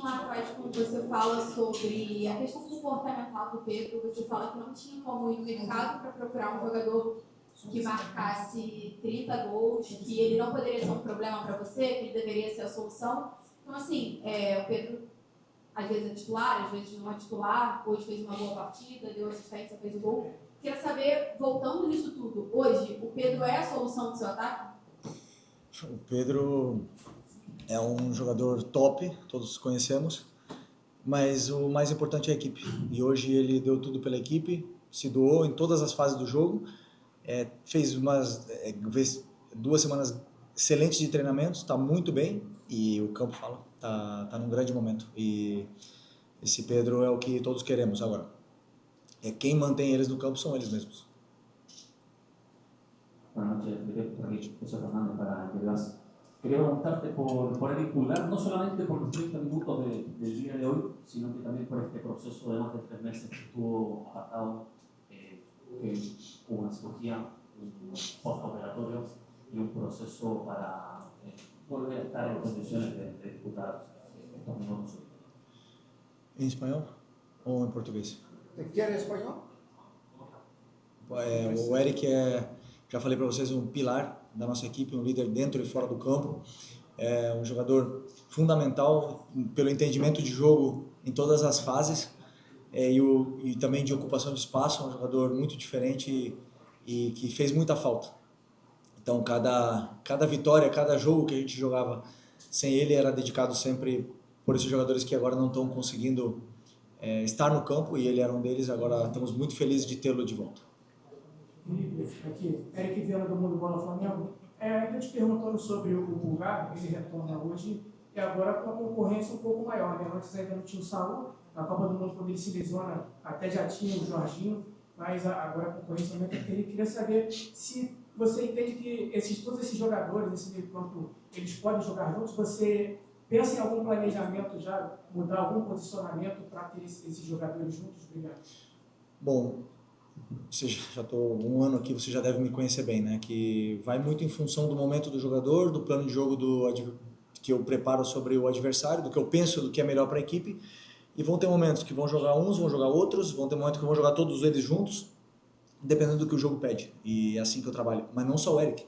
lá atrás, quando você fala sobre a questão comportamental do Pedro, você fala que não tinha como ir no mercado para procurar um jogador que marcasse 30 gols, que ele não poderia ser um problema para você, que ele deveria ser a solução. Então, assim, o Pedro às vezes é titular, às vezes não é titular, hoje fez uma boa partida, deu assistência, fez o gol. Queria saber, voltando nisso tudo, hoje o Pedro é a solução do seu ataque? O Pedro é um jogador top, todos conhecemos, mas o mais importante é a equipe. E hoje ele deu tudo pela equipe, se doou em todas as fases do jogo, fez 2 semanas excelentes de treinamentos, está muito bem e o campo fala, tá num grande momento. E esse Pedro é o que todos queremos agora. Quem mantém eles no campo são eles mesmos. Buenas noches, Felipe. José Fernández para Intergas. Quería preguntarte por Eric Pulgar, no solamente por los 30 minutos del día de hoy, sino que también por este proceso de más de 3 meses que estuvo apartado, que hubo una cirugía, un postoperatorio y un proceso para volver a estar en condiciones de disputar estos minutos. Em espanhol ou em português? ¿Quiere español? O Eric já falei para vocês, um pilar da nossa equipe, um líder dentro e fora do campo, um jogador fundamental pelo entendimento de jogo em todas as fases e também de ocupação de espaço, um jogador muito diferente e que fez muita falta. Então cada vitória, cada jogo que a gente jogava sem ele era dedicado sempre por esses jogadores que agora não estão conseguindo estar no campo, e ele era um deles. Agora estamos muito felizes de tê-lo de volta. Aqui, Eric Viana do Mundo Bola Flamengo. Ainda te perguntando sobre o Pulgar, ele retorna hoje, e agora com a concorrência um pouco maior, né? Antes ainda não tinha o Saúl, na Copa do Mundo, quando ele se lesiona, até já tinha o Jorginho, mas agora a concorrência aumenta. Ele queria saber se você entende que todos esses jogadores, esse meio campo, eles podem jogar juntos. Você pensa em algum planejamento já, mudar algum posicionamento para ter esses jogadores juntos? Obrigado. Bom, já estou 1 ano aqui, você já deve me conhecer bem, né? Que vai muito em função do momento do jogador, do plano de jogo que eu preparo sobre o adversário, do que eu penso do que é melhor para a equipe. E vão ter momentos que vão jogar uns, vão jogar outros, vão ter momentos que vão jogar todos eles juntos, dependendo do que o jogo pede. E é assim que eu trabalho. Mas não só o Eric,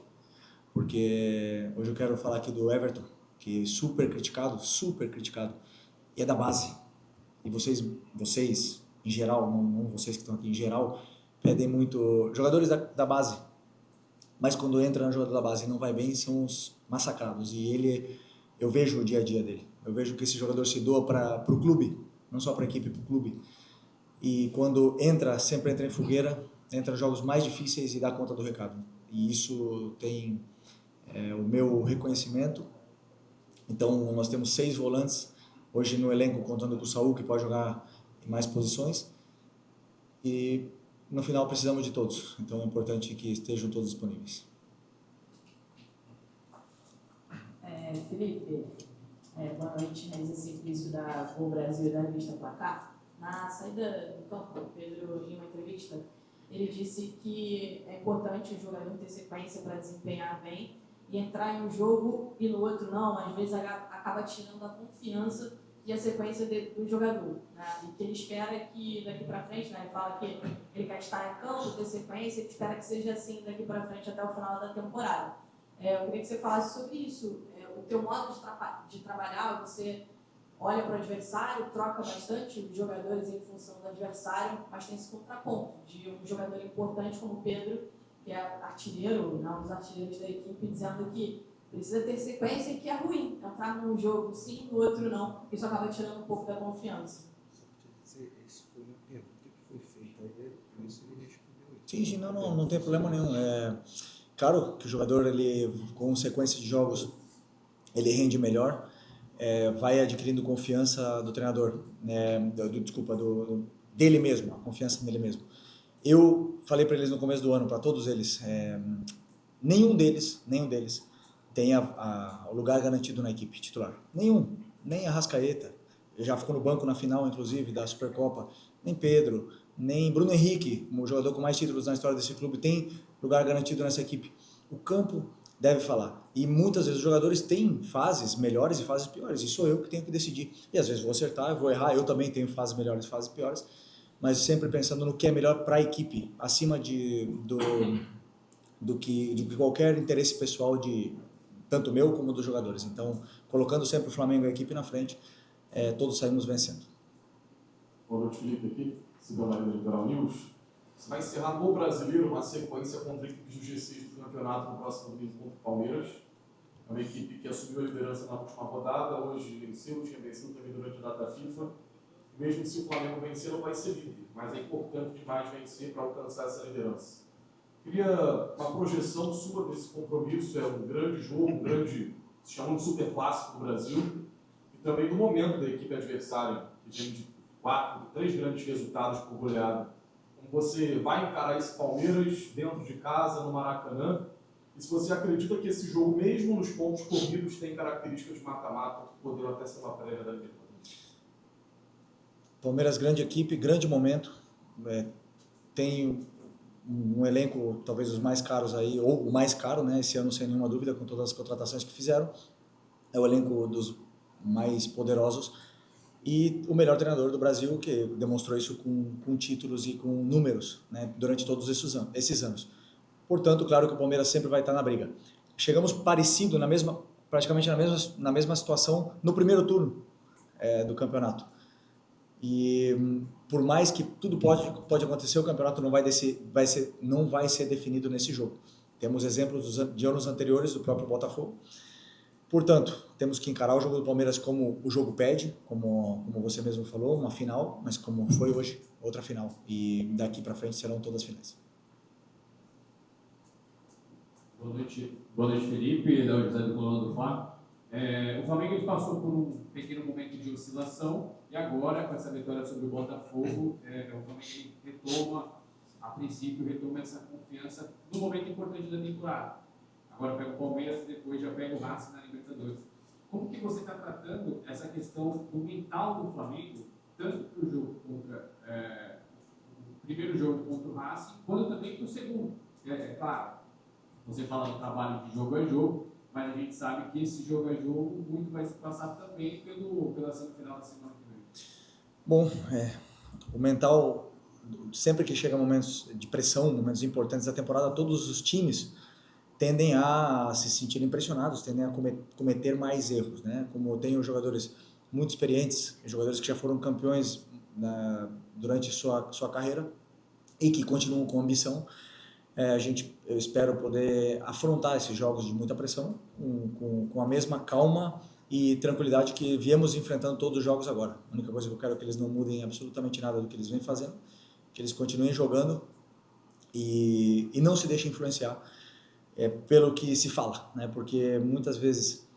porque hoje eu quero falar aqui do Everton, que é super criticado, e é da base. E vocês em geral, não vocês que estão aqui, em geral, pedem muito jogadores da base, mas quando entra no jogador da base e não vai bem, são os massacrados. E eu vejo o dia a dia dele, eu vejo que esse jogador se doa para o clube, não só para a equipe, para o clube. E quando sempre entra em fogueira, entra nos jogos mais difíceis e dá conta do recado. E isso tem o meu reconhecimento. Então nós temos 6 volantes hoje no elenco, contando com o Saúl, que pode jogar em mais posições, e no final precisamos de todos, então é importante que estejam todos disponíveis. Felipe, boa noite, esse início da Gol Brasil e da revista Placar. Na saída do campo, o Pedro, em uma entrevista, ele disse que é importante o jogador ter sequência para desempenhar bem e entrar em um jogo e no outro não, às vezes acaba tirando a confiança e a sequência do jogador, né? E que ele espera que daqui para frente, né? Ele fala que ele quer estar em campo, ter sequência, ele espera que seja assim daqui para frente até o final da temporada. Eu queria que você falasse sobre isso. O teu modo de trabalhar, você olha para o adversário, troca bastante os jogadores em função do adversário, mas tem esse contraponto de um jogador importante como o Pedro, que é artilheiro, um dos artilheiros da equipe, dizendo que precisa ter sequência e que é ruim entrar num jogo sim, no outro não. Isso acaba tirando um pouco da confiança. Isso foi uma pergunta que foi feita a ele, por isso ele respondeu isso. Sim, não tem problema nenhum. Claro que o jogador, ele, com sequência de jogos, ele rende melhor, vai adquirindo confiança do treinador, dele mesmo, a confiança nele mesmo. Eu falei para eles no começo do ano, para todos eles, nenhum deles tem o lugar garantido na equipe titular. Nenhum, nem Arrascaeta, já ficou no banco na final, inclusive, da Supercopa, nem Pedro, nem Bruno Henrique, o jogador com mais títulos na história desse clube, tem lugar garantido nessa equipe. O campo deve falar. E muitas vezes os jogadores têm fases melhores e fases piores, e sou eu que tenho que decidir. E às vezes vou acertar, vou errar, eu também tenho fases melhores e fases piores, mas sempre pensando no que é melhor para a equipe, acima do que qualquer interesse pessoal tanto meu como dos jogadores. Então, colocando sempre o Flamengo e a equipe na frente, todos saímos vencendo. Boa noite, Felipe, aqui, Sidão Maria do Litoral News. Você vai encerrar no Brasileiro uma sequência contra equipes do G6 do campeonato no próximo domingo contra o Palmeiras. É uma equipe que assumiu a liderança na última rodada, hoje venceu, tinha vencido também durante a data FIFA. Mesmo se o Flamengo vencer, não vai ser líder, mas é importante demais vencer para alcançar essa liderança. Queria uma projeção sua desse compromisso, é um grande jogo, se chama de super clássico do Brasil, e também do momento da equipe adversária, que vem de 3 grandes resultados por goleada. Como você vai encarar esse Palmeiras dentro de casa, no Maracanã, e se você acredita que esse jogo, mesmo nos pontos corridos, tem características de mata-mata que poderiam até ser uma prévia da Libertadores. Palmeiras, grande equipe, grande momento, tem um elenco talvez os mais caros aí, ou o mais caro, né, esse ano sem nenhuma dúvida, com todas as contratações que fizeram, é o elenco dos mais poderosos, e o melhor treinador do Brasil, que demonstrou isso com títulos e com números, né, durante todos esses anos. Portanto, claro que o Palmeiras sempre vai estar na briga. Chegamos parecido, praticamente na mesma situação no primeiro turno do campeonato. E por mais que tudo pode acontecer, o campeonato não vai ser definido nesse jogo. Temos exemplos de anos anteriores do próprio Botafogo. Portanto, temos que encarar o jogo do Palmeiras como o jogo pede, como você mesmo falou, uma final, mas como foi hoje, outra final. E daqui para frente serão todas finais. Boa noite, Felipe, da José do Coluna do Fla. O Flamengo ele passou por um pequeno momento de oscilação e agora, com essa vitória sobre o Botafogo, o Flamengo retoma essa confiança no momento importante da temporada. Agora pega o Palmeiras e depois já pega o Racing na Libertadores. Como que você está tratando essa questão do mental do Flamengo, tanto para o jogo o primeiro jogo contra o Racing, quanto também para o segundo? Claro, você fala do trabalho de jogo a jogo, mas a gente sabe que esse jogo a jogo muito vai se passar também pela semifinal da semana que vem. Bom, o mental, sempre que chega momentos de pressão, momentos importantes da temporada, todos os times tendem a se sentir impressionados, tendem a cometer mais erros, né? Como eu tenho jogadores muito experientes, jogadores que já foram campeões durante sua carreira e que continuam com ambição, eu espero poder afrontar esses jogos de muita pressão com a mesma calma e tranquilidade que viemos enfrentando todos os jogos agora. A única coisa que eu quero é que eles não mudem absolutamente nada do que eles vêm fazendo, que eles continuem jogando e não se deixem influenciar pelo que se fala, né? Porque muitas vezes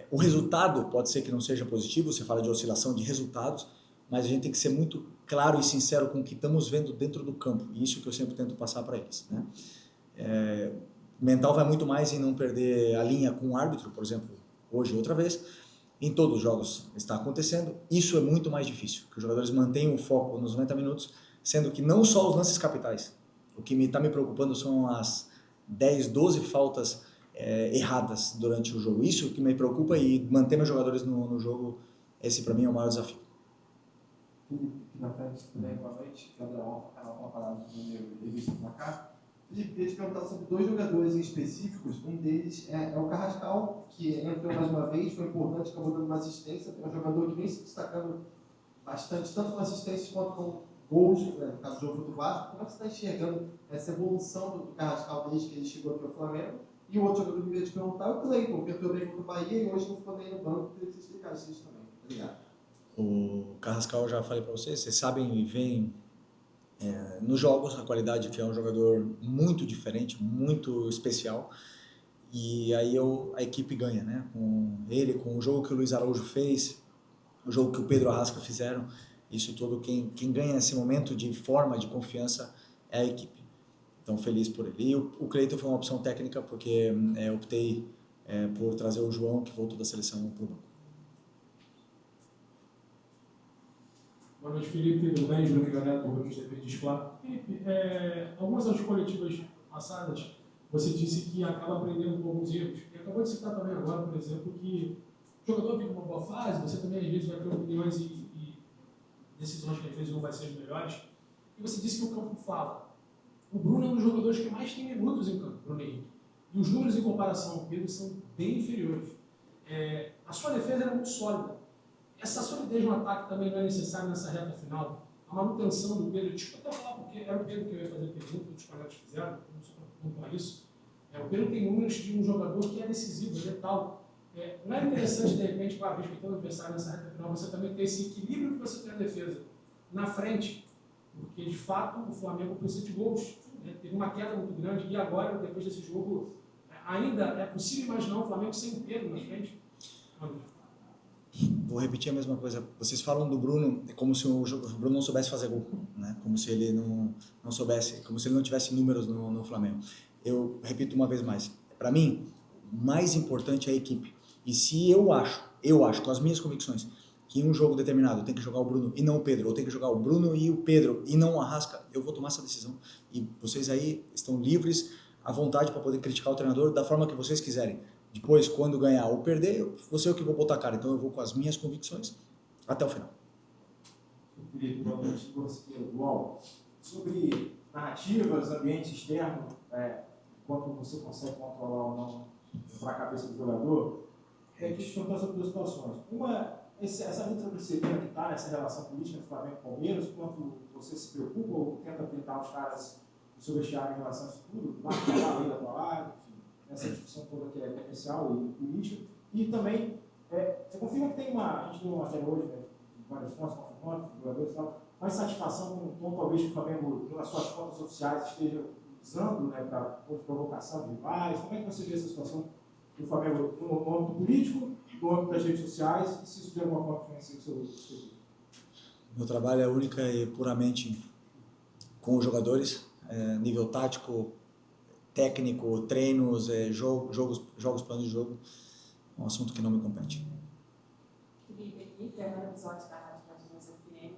o resultado pode ser que não seja positivo, você fala de oscilação de resultados, mas a gente tem que ser muito claro e sincero com o que estamos vendo dentro do campo, e isso que eu sempre tento passar para eles, né? O mental vai muito mais em não perder a linha com o árbitro, por exemplo, hoje outra vez, em todos os jogos está acontecendo, isso é muito mais difícil, que os jogadores mantenham o foco nos 90 minutos, sendo que não só os lances capitais, o que está me preocupando são as 10, 12 faltas erradas durante o jogo. Isso que me preocupa, e manter meus jogadores no jogo, esse para mim é o maior desafio. Felipe, na frente, tudo bem? Boa noite. Gabriel, uma palavra do meu revista pra cá. Felipe, queria te perguntar sobre 2 jogadores em específicos. Um deles é o Carrascal, que entrou mais uma vez, foi importante, acabou dando uma assistência. É um jogador que vem se destacando bastante, tanto com assistências quanto com gols, no caso do jogo do Vasco. Como é que você está enxergando essa evolução do Carrascal desde que ele chegou aqui ao Flamengo? E o outro jogador que eu queria te perguntar é o Cleiton, que entrou bem contra o Bahia e hoje não ficou nem no banco. Queria que você explicasse isso também. Obrigado. O Carrascal, eu já falei para vocês sabem e veem nos jogos a qualidade, que é um jogador muito diferente, muito especial, e aí a equipe ganha, né? Com ele, com o jogo que o Luiz Araújo fez, o jogo que o Pedro Arrasca fizeram, isso tudo, quem ganha esse momento de forma, de confiança, é a equipe. Então, feliz por ele. E o Cleiton foi uma opção técnica, porque optei por trazer o João, que voltou da seleção, para o banco. Boa noite, Felipe. Tudo bem? Júlio Neto, do TV de Fla. Felipe, algumas das coletivas passadas, você disse que acaba aprendendo com alguns erros. E acabou de citar também agora, por exemplo, que o jogador vive uma boa fase, você também às vezes vai ter opiniões e decisões que às vezes não vai ser as melhores. E você disse que o campo fala. O Bruno é um dos jogadores que mais tem minutos em campo, Bruno Henrique. E os números em comparação ao Pedro são bem inferiores. A sua defesa era muito sólida. Essa solidez no ataque também não é necessária nessa reta final. A manutenção do Pedro, desculpa até falar porque era o Pedro que eu ia fazer pergunta, outros colegas fizeram, não só para pontuar isso. O Pedro tem números de um jogador que é decisivo, letal. Não é interessante, de repente, claro, respeitando o adversário nessa reta final, você também ter esse equilíbrio que você tem na defesa, na frente, porque de fato o Flamengo precisa de gols. Teve uma queda muito grande e agora, depois desse jogo, ainda é possível imaginar o Flamengo sem Pedro na frente? Vou repetir a mesma coisa. Vocês falam do Bruno como se o Bruno não soubesse fazer gol, né? Como se ele não soubesse, como se ele não tivesse números no Flamengo. Eu repito uma vez mais. Para mim, o mais importante é a equipe. E se eu acho, com as minhas convicções, que em um jogo determinado tem que jogar o Bruno e não o Pedro, ou tem que jogar o Bruno e o Pedro e não o Arrasca, eu vou tomar essa decisão. E vocês aí estão livres, à vontade para poder criticar o treinador da forma que vocês quiserem. Depois, quando ganhar ou perder, eu sei o que vou botar a cara. Então eu vou com as minhas convicções até o final. Felipe, boa noite. Uau. Sobre narrativas, ambiente externo, quanto você consegue controlar ou não para a cabeça do jogador, a gente perguntar sobre duas situações. Uma, essa disciplina que está nessa relação política entre Flamengo e Palmeiras, quanto você se preocupa ou tenta pintar os caras sobre esse em relação a isso tudo, lá para lá, lei da tua lado, enfim, essa discussão toda que é comercial e política. E também, você confirma que tem a gente deu uma matéria hoje, né, várias fontes confirmando, jogadores e tal, mais satisfação com o tom, talvez, que o Flamengo, nas suas contas oficiais, esteja usando, né, para provocação de rivais? Como é que você vê essa situação do Flamengo no âmbito político, no âmbito das redes sociais, e se isso de alguma forma influencia o seu? Meu trabalho é única e puramente com os jogadores, nível tático, técnico, treinos, jogos, planos de jogo, é um assunto que não me compete. Felipe, aqui, Fernanda Bisotti, da Rádio Nativas FM.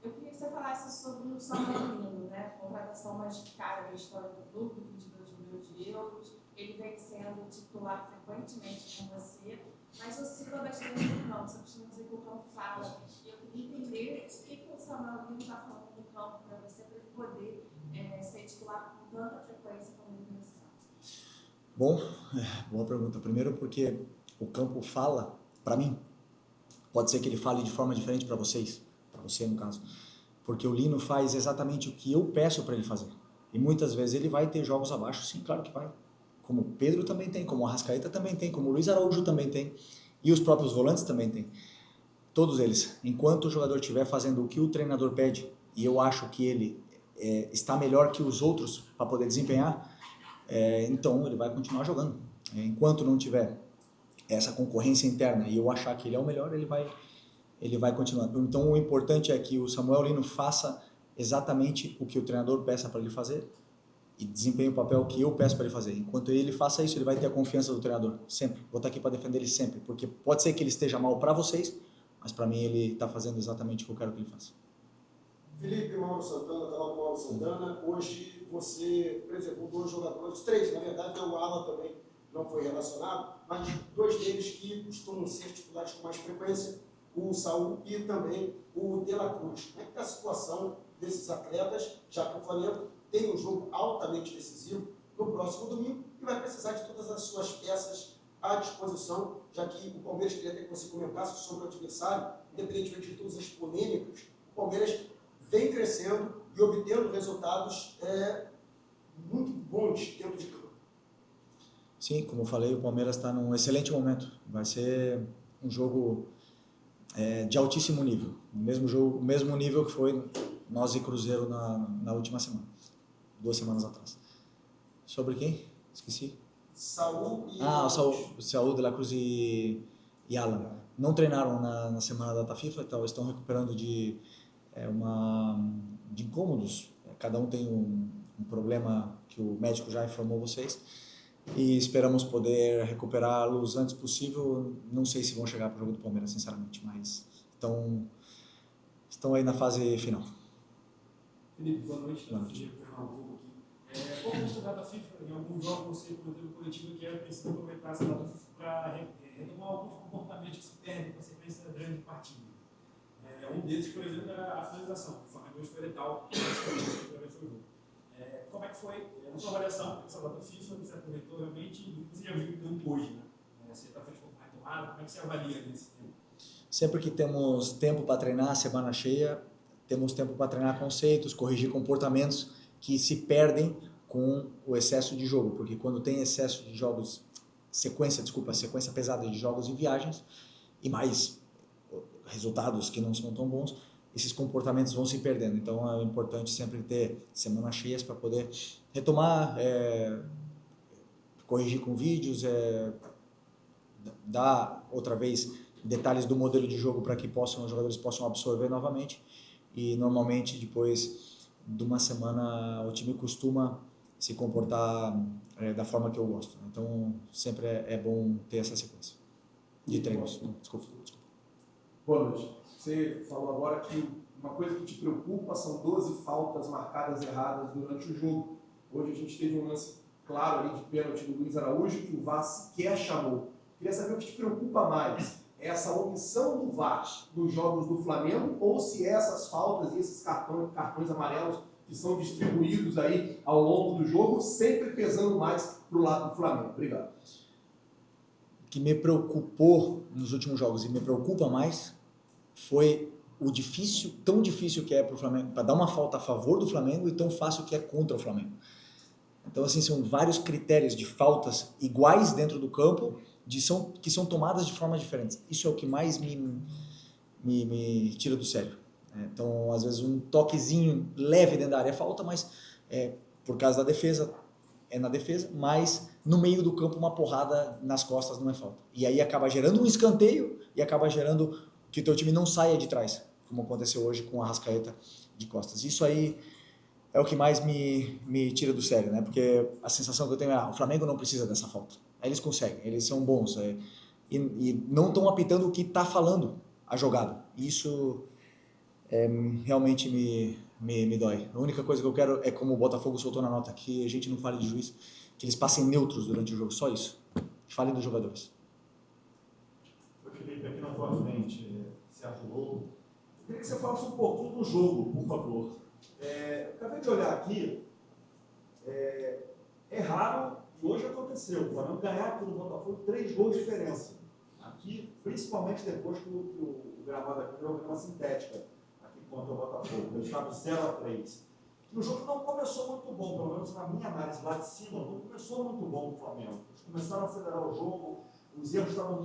Eu queria que você falasse sobre o Samuel Lino, né? Contratação mais cara da história do clube, 22 milhões de euros. Ele vem sendo titular frequentemente com você, mas oscila bastante no campo. Você costuma dizer que o campo fala. E eu queria entender o que o Samuel Lino está falando no campo para você, para ele poder ser titular com tanta frequência como ele vem sendo. Bom, boa pergunta. Primeiro porque o campo fala, para mim, pode ser que ele fale de forma diferente para vocês, para você no caso, porque o Lino faz exatamente o que eu peço para ele fazer. E muitas vezes ele vai ter jogos abaixo, sim, claro que vai. Como o Pedro também tem, como o Arrascaeta também tem, como o Luiz Araújo também tem, e os próprios volantes também tem. Todos eles. Enquanto o jogador estiver fazendo o que o treinador pede, e eu acho que ele está melhor que os outros para poder desempenhar, então ele vai continuar jogando. Enquanto não tiver essa concorrência interna e eu achar que ele é o melhor, ele vai continuar. Então o importante é que o Samuel Lino faça exatamente o que o treinador peça para ele fazer e desempenhe o papel que eu peço para ele fazer. Enquanto ele faça isso, ele vai ter a confiança do treinador, sempre. Vou estar aqui para defender ele sempre, porque pode ser que ele esteja mal para vocês, mas para mim ele está fazendo exatamente o que eu quero que ele faça. Felipe, Mauro Santana, canal do Mauro Santana. Hoje você preservou 2 jogadores, 3, na verdade, o Alan também não foi relacionado, mas 2 deles que costumam ser titulares com mais frequência, o Saúl e também o De La Cruz. Como é que está a situação desses atletas, já que o Flamengo tem um jogo altamente decisivo no próximo domingo e vai precisar de todas as suas peças à disposição, já que o Palmeiras queria até que você comentasse sobre o adversário, independentemente de todas as polêmicas, o Palmeiras vem crescendo e obtendo resultados muito bons dentro de campo. Sim, como eu falei, o Palmeiras está num excelente momento. Vai ser um jogo de altíssimo nível. O mesmo nível que foi nós e Cruzeiro na última semana. 2 semanas atrás. Sobre quem? Esqueci. Saúl e... o Saúl, De La Cruz e Alan. Não treinaram na semana da data FIFA, então estão recuperando de incômodos. Cada um tem um problema que o médico já informou vocês. E esperamos poder recuperá-los antes possível. Não sei se vão chegar para o jogo do Palmeiras, sinceramente, mas estão aí na fase final. Felipe, boa noite. Boa noite. Qual foi a data FIFA? Em algum jogo você, por exemplo, coletivo, que era preciso aproveitar essa data FIFA para retomar alguns comportamentos que se perdem com a sequência da grande partida. Um deles, por exemplo, era a finalização. O Flamengo foi letal, como é que foi a sua avaliação dessa data FIFA? Você aproveitou realmente e você já viu o campo hoje, né? Você está fazendo uma retomada, como é que você avalia nesse tempo? Sempre que temos tempo para treinar, semana cheia, temos tempo para treinar conceitos, corrigir comportamentos que se perdem com o excesso de jogo, porque quando tem excesso de jogos, sequência pesada de jogos e viagens, e mais resultados que não são tão bons, esses comportamentos vão se perdendo. Então é importante sempre ter semanas cheias para poder retomar, corrigir com vídeos, dar outra vez detalhes do modelo de jogo para que os jogadores possam absorver novamente. E normalmente depois de uma semana o time costuma se comportar da forma que eu gosto. Então sempre é bom ter essa sequência de treinos. Desculpa. Boa noite. Você falou agora que uma coisa que te preocupa são 12 faltas marcadas erradas durante o jogo. Hoje a gente teve um lance claro ali de pênalti do Luiz Araújo que o VAR sequer chamou. Queria saber o que te preocupa mais, essa omissão do VAR nos jogos do Flamengo ou se essas faltas e esses cartões amarelos que são distribuídos aí ao longo do jogo sempre pesando mais para o lado do Flamengo. Obrigado. O que me preocupou nos últimos jogos e me preocupa mais foi tão difícil que é para o Flamengo, para dar uma falta a favor do Flamengo e tão fácil que é contra o Flamengo. Então, assim, são vários critérios de faltas iguais dentro do campo que são tomadas de formas diferentes. Isso é o que mais me tira do sério. Então, às vezes, um toquezinho leve dentro da área é falta, mas por causa da defesa, é na defesa, mas no meio do campo uma porrada nas costas não é falta. E aí acaba gerando um escanteio e acaba gerando que o teu time não saia de trás, como aconteceu hoje com a Arrascaeta de costas. Isso aí é o que mais me tira do sério, né? Porque a sensação que eu tenho é o Flamengo não precisa dessa falta. Aí eles conseguem, eles são bons e não estão apitando o que está falando a jogada. Isso realmente me dói. A única coisa que eu quero é, como o Botafogo soltou na nota, que a gente não fale de juiz, que eles passem neutros durante o jogo, só isso. Que falem dos jogadores. Felipe, aqui na tua frente, Sérgio Lobo. Eu queria que você falasse um pouquinho do jogo, por favor. Acabei de olhar aqui, é raro, e hoje aconteceu, o Flamengo ganhar aqui no Botafogo 3 gols de diferença. Aqui, principalmente depois que o gramado aqui virou grama sintética, aqui contra o Botafogo. Ele estava 0-3. E o jogo não começou muito bom, pelo menos na minha análise lá de cima, não começou muito bom o Flamengo. Eles começaram a acelerar o jogo, os erros estavam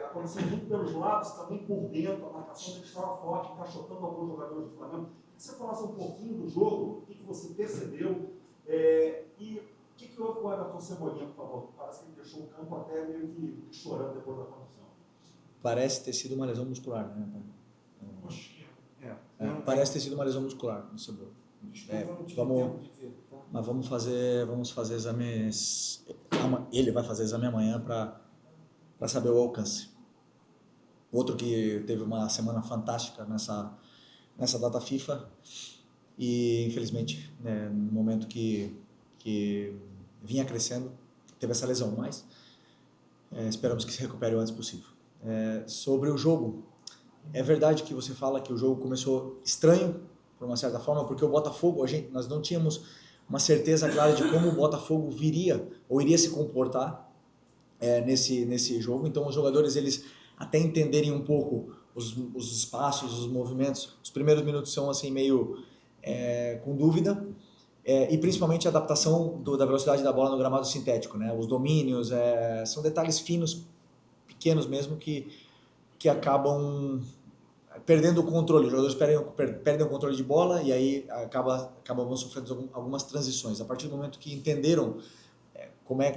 acontecendo muito pelos lados, também por dentro, a marcação deles estava forte, encaixotando alguns jogadores do Flamengo. Queria que você falasse um pouquinho do jogo, o que você percebeu e o que houve com o Everton Cebolinha, por favor? Parece que ele deixou o campo até meio que chorando depois da contusão. Parece ter sido uma lesão muscular, né? Parece ter sido uma lesão muscular no Cebola. Vamos fazer exames. Ele vai fazer exame amanhã para saber o alcance. Outro que teve uma semana fantástica nessa data FIFA e infelizmente no momento que vinha crescendo teve essa lesão, mas esperamos que se recupere o antes possível. Sobre o jogo, é verdade que você fala que o jogo começou estranho por uma certa forma, porque o Botafogo, nós não tínhamos uma certeza clara de como o Botafogo viria ou iria se comportar nesse jogo. Então os jogadores, eles até entenderem um pouco os espaços, os movimentos, os primeiros minutos são assim meio com dúvida, e principalmente a adaptação da velocidade da bola no gramado sintético, né? Os domínios, são detalhes finos, pequenos mesmo, que acabam perdendo o controle. Os jogadores perdem o controle de bola e aí acabam sofrendo algumas transições. A partir do momento que entenderam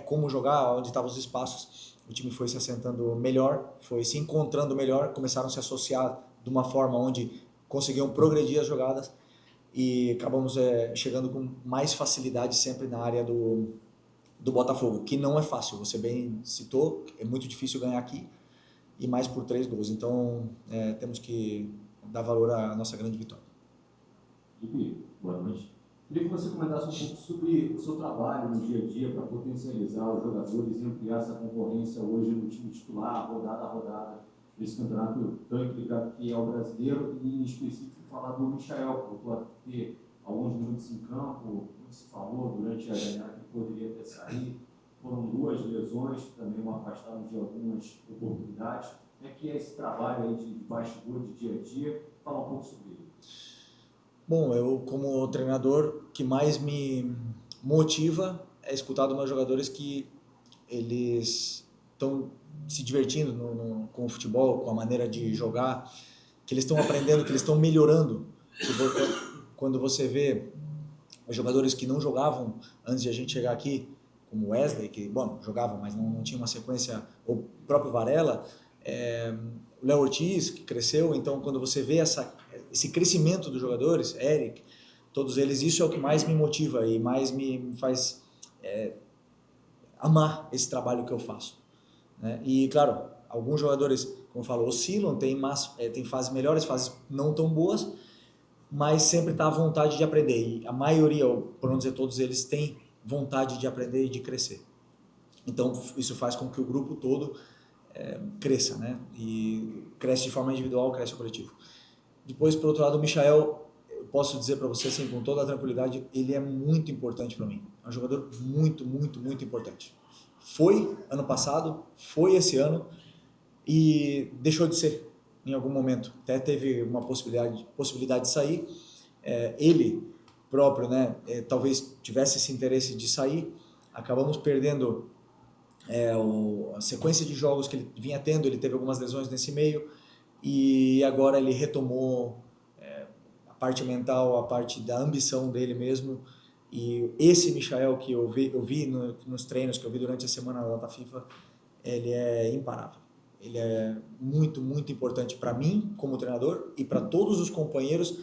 como jogar, onde estavam os espaços, o time foi se assentando melhor, foi se encontrando melhor, começaram a se associar de uma forma onde conseguiam progredir as jogadas e acabamos chegando com mais facilidade sempre na área do Botafogo, que não é fácil, você bem citou, é muito difícil ganhar aqui, e mais por 3 gols. Então, temos que dar valor à nossa grande vitória. Felipe, boa noite. Queria que você comentasse um pouco sobre o seu trabalho no dia a dia para potencializar os jogadores e ampliar essa concorrência hoje no time titular, rodada a rodada, desse campeonato tão implicado que é o brasileiro, e em específico falar do Michael, que voltou a ter alguns minutos em campo, como se falou durante a janela que poderia ter saído. Foram 2 lesões, que também o afastaram de algumas oportunidades. Como é que é esse trabalho aí de bastidor, de dia a dia? Fala um pouco sobre ele. Bom, eu como treinador, o que mais me motiva é escutar dos meus jogadores que eles estão se divertindo com o futebol, com a maneira de jogar, que eles estão aprendendo, que eles estão melhorando. Quando você vê os jogadores que não jogavam antes de a gente chegar aqui, como o Wesley, que, bom, jogavam, mas não tinha uma sequência, o próprio Varela, o Léo Ortiz, que cresceu. Então, quando você vê esse crescimento dos jogadores, Eric, todos eles, isso é o que mais me motiva e mais me faz amar esse trabalho que eu faço, né? E, claro, alguns jogadores, como eu falo, oscilam, tem fases melhores, fases não tão boas, mas sempre está à vontade de aprender. E a maioria, ou por não dizer todos eles, têm vontade de aprender e de crescer. Então, isso faz com que o grupo todo cresça, né? E cresce de forma individual, cresce o coletivo. Depois, por outro lado, o Michael, eu posso dizer para você, assim, com toda a tranquilidade, ele é muito importante para mim. É um jogador muito, muito, muito importante. Foi ano passado, foi esse ano e deixou de ser em algum momento. Até teve uma possibilidade de sair. Ele próprio, né, talvez tivesse esse interesse de sair. Acabamos perdendo a sequência de jogos que ele vinha tendo. Ele teve algumas lesões nesse meio e agora ele retomou a parte mental, a parte da ambição dele mesmo. E esse Michael que eu vi nos treinos que eu vi durante a semana da data FIFA, ele é imparável. Ele é muito, muito importante para mim como treinador e para todos os companheiros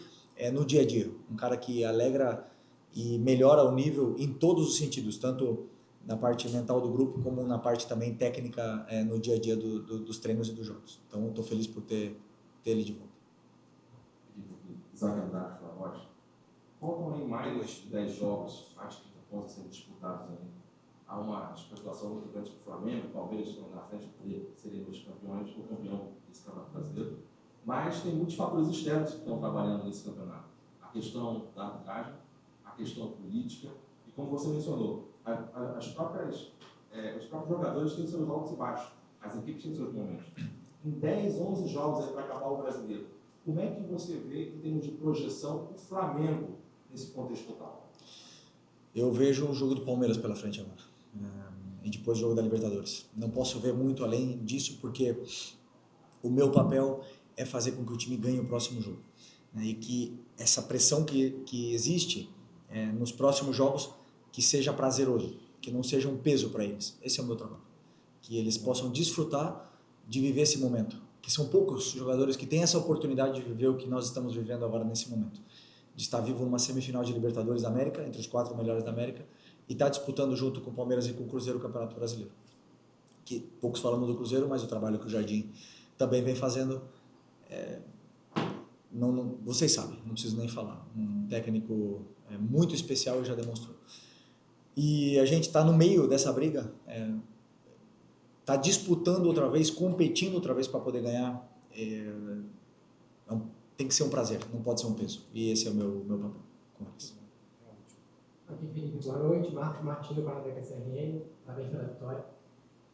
no dia a dia. Um cara que alegra e melhora o nível em todos os sentidos, tanto na parte mental do grupo como na parte também técnica no dia a dia dos treinos e dos jogos. Então, eu estou feliz por ter ele de volta. Isaac Andrade, da Rocha. Faltam aí mais de 10 jogos, mais de 30 pontos a serem disputados ainda. Há uma especulação muito grande que o Flamengo e o Palmeiras estão na frente de serem os campeões ou campeão desse campeonato brasileiro. Mas tem muitos fatores externos que estão trabalhando nesse campeonato. A questão da arbitragem, a questão política e, como você mencionou, os próprios jogadores têm seus altos e baixos. As equipes têm seus momentos. Em 10, 11 jogos para acabar o brasileiro, como é que você vê, em termos de projeção, o Flamengo nesse contexto total? Eu vejo o jogo do Palmeiras pela frente agora. E depois o jogo da Libertadores. Não posso ver muito além disso, porque o meu papel é fazer com que o time ganhe o próximo jogo. E que essa pressão que existe nos próximos jogos, que seja prazeroso, que não seja um peso para eles. Esse é o meu trabalho. Que eles possam desfrutar de viver esse momento. Que são poucos jogadores que têm essa oportunidade de viver o que nós estamos vivendo agora nesse momento. De estar vivo numa semifinal de Libertadores da América, entre os 4 melhores da América, e estar disputando junto com o Palmeiras e com o Cruzeiro o Campeonato Brasileiro. Que poucos falamos do Cruzeiro, mas o trabalho que o Jardim também vem fazendo, vocês sabem, não preciso nem falar. Um técnico muito especial e já demonstrou. E a gente está no meio dessa briga, está disputando outra vez, competindo outra vez para poder ganhar. Tem que ser um prazer, não pode ser um peso. E esse é o meu papel com eles. Aqui, Felipe, boa noite. Marcos Martins, para a DKSRN, parabéns pela vitória.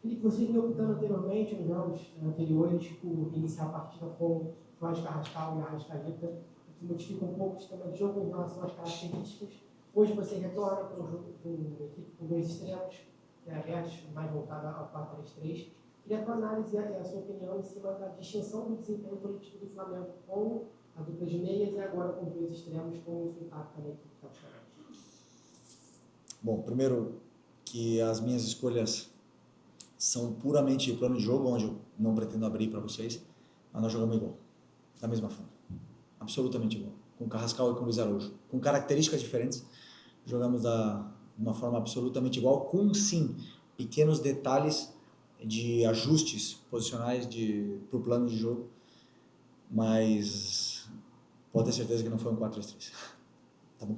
Felipe, você vinha optando anteriormente, nos jogos anteriores, por iniciar a partida com Jorge Carrascal e Arrascaeta, o que modifica um pouco o sistema de jogo em relação às características. Hoje você retorna com um jogo com uma equipe com 2 extremos, abertos, mais voltada ao 4-3-3. Queria a tua análise e a sua opinião em cima da distinção do desempenho coletivo do Flamengo com a dupla de meias e agora com 2 extremos, com o impacto na equipe tática. Bom, primeiro que as minhas escolhas são puramente plano de jogo, onde eu não pretendo abrir para vocês, mas nós jogamos igual, da mesma forma, absolutamente igual, com Carrascal e com Luiz Araújo, com características diferentes, jogamos de uma forma absolutamente igual, com sim pequenos detalhes de ajustes posicionais para o plano de jogo, mas pode ter certeza que não foi um 4-3-3. Tá bom?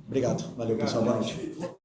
Obrigado. Valeu, pessoal. Boa noite.